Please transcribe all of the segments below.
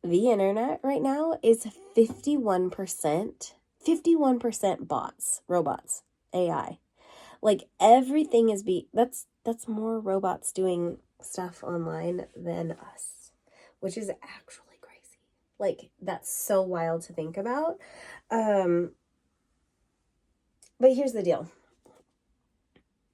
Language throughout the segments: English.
the internet right now is 51% bots, robots, AI. Like everything is that's more robots doing stuff online than us, which is actually crazy. Like that's so wild to think about. But here's the deal.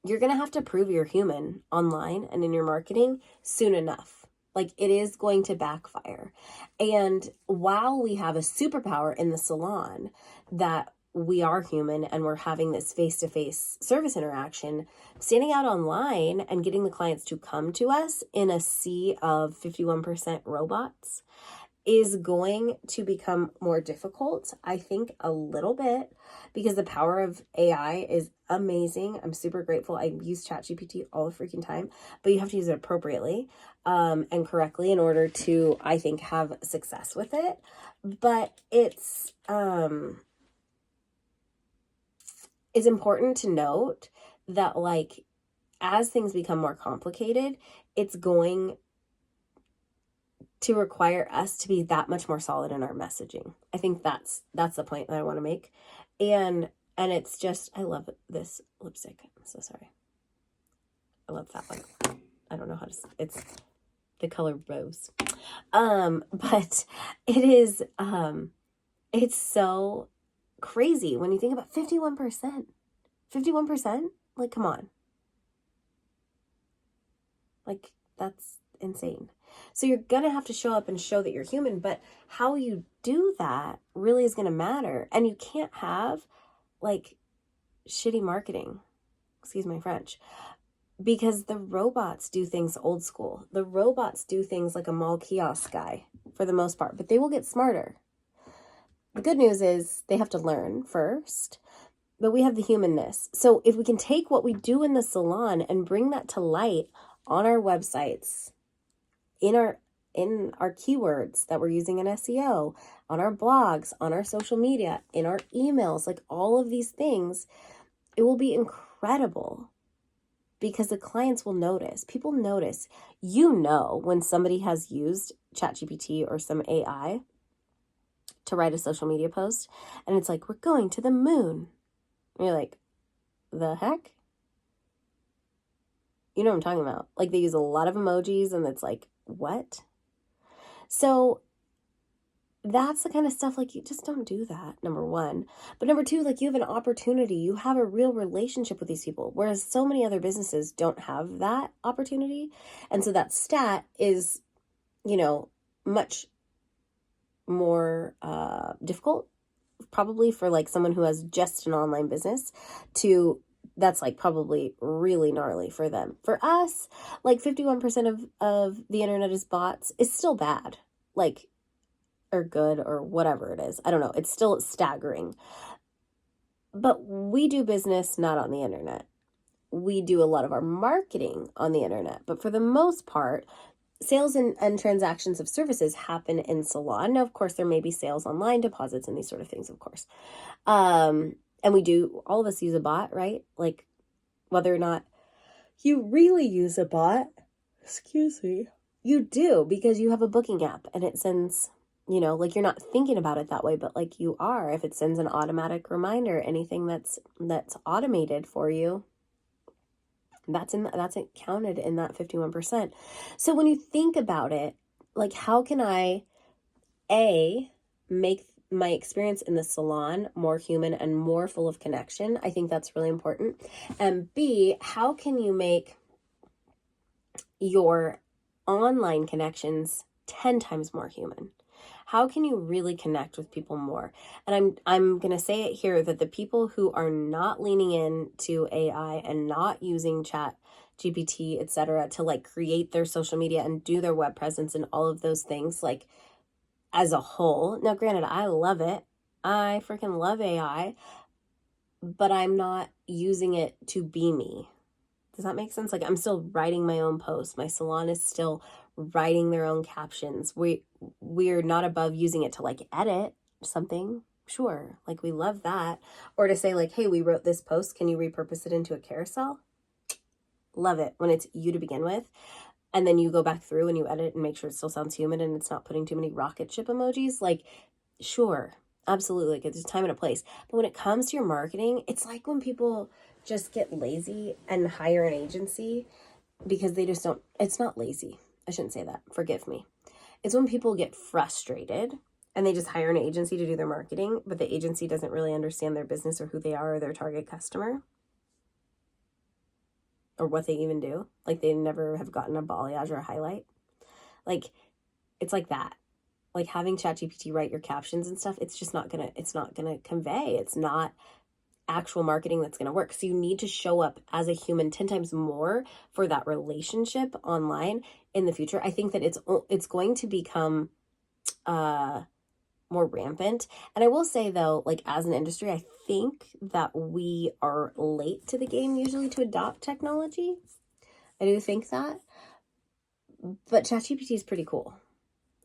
You're going to have to prove you're human online and in your marketing soon enough. Like it is going to backfire. And while we have a superpower in the salon that we are human and we're having this face-to-face service interaction, standing out online and getting the clients to come to us in a sea of 51% robots is going to become more difficult, I think, a little bit, because the power of AI is amazing. I'm super grateful. I use ChatGPT all the freaking time, but you have to use it appropriately and correctly in order to, I think, have success with it. But it's important to note that, like, as things become more complicated, it's going to require us to be that much more solid in our messaging. I think that's the point that I want to make. And it's just, I love this lipstick. I'm so sorry. I love that one. I don't know how to, it's the color rose. But it is, it's so crazy when you think about 51%. 51%? Like, come on. Like, that's insane. So you're going to have to show up and show that you're human, but how you do that really is going to matter. And you can't have like shitty marketing, excuse my French, because the robots do things old school. The robots do things like a mall kiosk guy for the most part, but they will get smarter. The good news is they have to learn first, but we have the humanness. So if we can take what we do in the salon and bring that to light on our websites, in our keywords that we're using in SEO, on our blogs, on our social media, in our emails, like all of these things, it will be incredible because the clients will notice. People notice. You know when somebody has used ChatGPT or some AI to write a social media post and it's like, we're going to the moon. And you're like, the heck? You know what I'm talking about. Like they use a lot of emojis and it's like, what? So that's the kind of stuff, like, you just don't do that, number one. But number two, like, you have an opportunity. You have a real relationship with these people, whereas so many other businesses don't have that opportunity. And so that stat is, much more difficult, probably for, like, someone who has just an online business to... That's like probably really gnarly for them. For us, like 51% of the internet is bots is still bad, like, or good or whatever it is. I don't know. It's still staggering. But we do business not on the internet. We do a lot of our marketing on the internet. But for the most part, sales and transactions of services happen in salon. Now, of course, there may be sales online, deposits, and these sort of things, of course. And we do, all of us use a bot, right? Like, whether or not you really use a bot, excuse me, you do, because you have a booking app and it sends, like, you're not thinking about it that way, but like you are. If it sends an automatic reminder, anything that's automated for you, that's counted in that 51%. So when you think about it, like, how can I, A, make my experience in the salon more human and more full of connection? I think that's really important. And B, how can you make your online connections 10 times more human? How can you really connect with people more? And I'm going to say it here that the people who are not leaning into AI and not using Chat GPT, etc., to like create their social media and do their web presence and all of those things, like, as a whole. Now, granted, I love it. I freaking love AI, but I'm not using it to be me. Does that make sense? Like, I'm still writing my own posts. My salon is still writing their own captions. We're not above using it to like edit something. Sure. Like, we love that. Or to say like, hey, we wrote this post. Can you repurpose it into a carousel? Love it when it's you to begin with. and then you go back through and you edit and make sure it still sounds human and it's not putting too many rocket ship emojis, like, sure, absolutely, like there's a time and a place. But when it comes to your marketing, it's like when people just get lazy and hire an agency because they just don't, it's not lazy. I shouldn't say that. Forgive me. It's when people get frustrated and they just hire an agency to do their marketing, but the agency doesn't really understand their business or who they are or their target customer or what they even do. Like they never have gotten a balayage or a highlight. Like it's like that. Like having ChatGPT write your captions and stuff, it's not gonna convey. It's not actual marketing that's gonna work. So you need to show up as a human 10 times more for that relationship online in the future. I think that it's going to become more rampant. And I will say though, like as an industry, I think that we are late to the game usually to adopt technology. I do think that. But ChatGPT is pretty cool.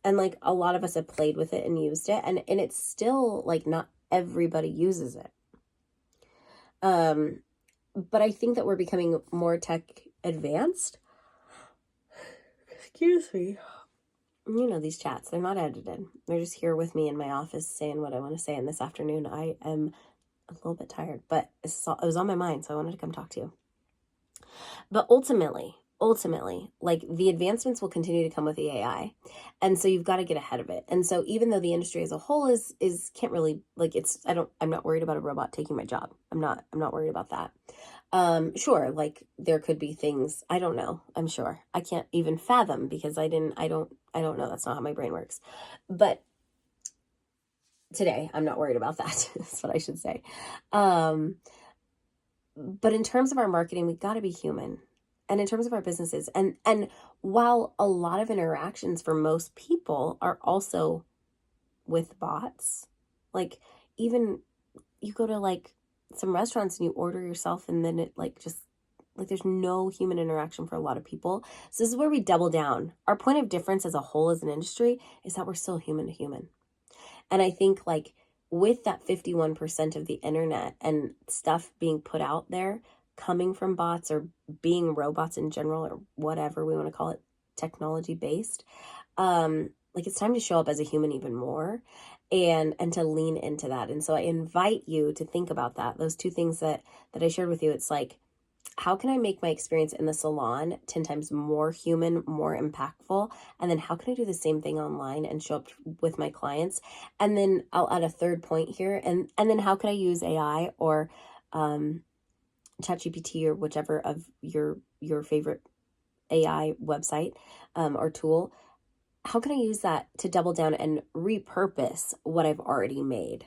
And like a lot of us have played with it and used it, and it's still like not everybody uses it. But I think that we're becoming more tech advanced. Excuse me. You know, these chats, they're not edited. They're just here with me in my office saying what I want to say. And this afternoon, I am a little bit tired, but it was on my mind, so I wanted to come talk to you. But ultimately, like the advancements will continue to come with the AI. And so you've got to get ahead of it. And so even though the industry as a whole is can't really like I'm not worried about a robot taking my job. I'm not worried about that. Sure, like there could be things, I don't know. I'm sure. I can't even fathom because I don't know. That's not how my brain works. But today I'm not worried about that. That's what I should say. But in terms of our marketing, we got to be human. And in terms of our businesses, and while a lot of interactions for most people are also with bots, like even you go to like some restaurants and you order yourself and then it like just like there's no human interaction for a lot of people. So this is where we double down. Our point of difference as a whole as an industry is that we're still human to human. And I think like with that 51% of the internet and stuff being put out there coming from bots or being robots in general or whatever we want to call it, technology based, like it's time to show up as a human even more and to lean into that. And so I invite you to think about that. Those two things that I shared with you. It's like, how can I make my experience in the salon 10 times more human, more impactful? And then how can I do the same thing online and show up with my clients? And then I'll add a third point here. And then how can I use AI or ChatGPT or whichever of your favorite AI website or tool? How can I use that to double down and repurpose what I've already made?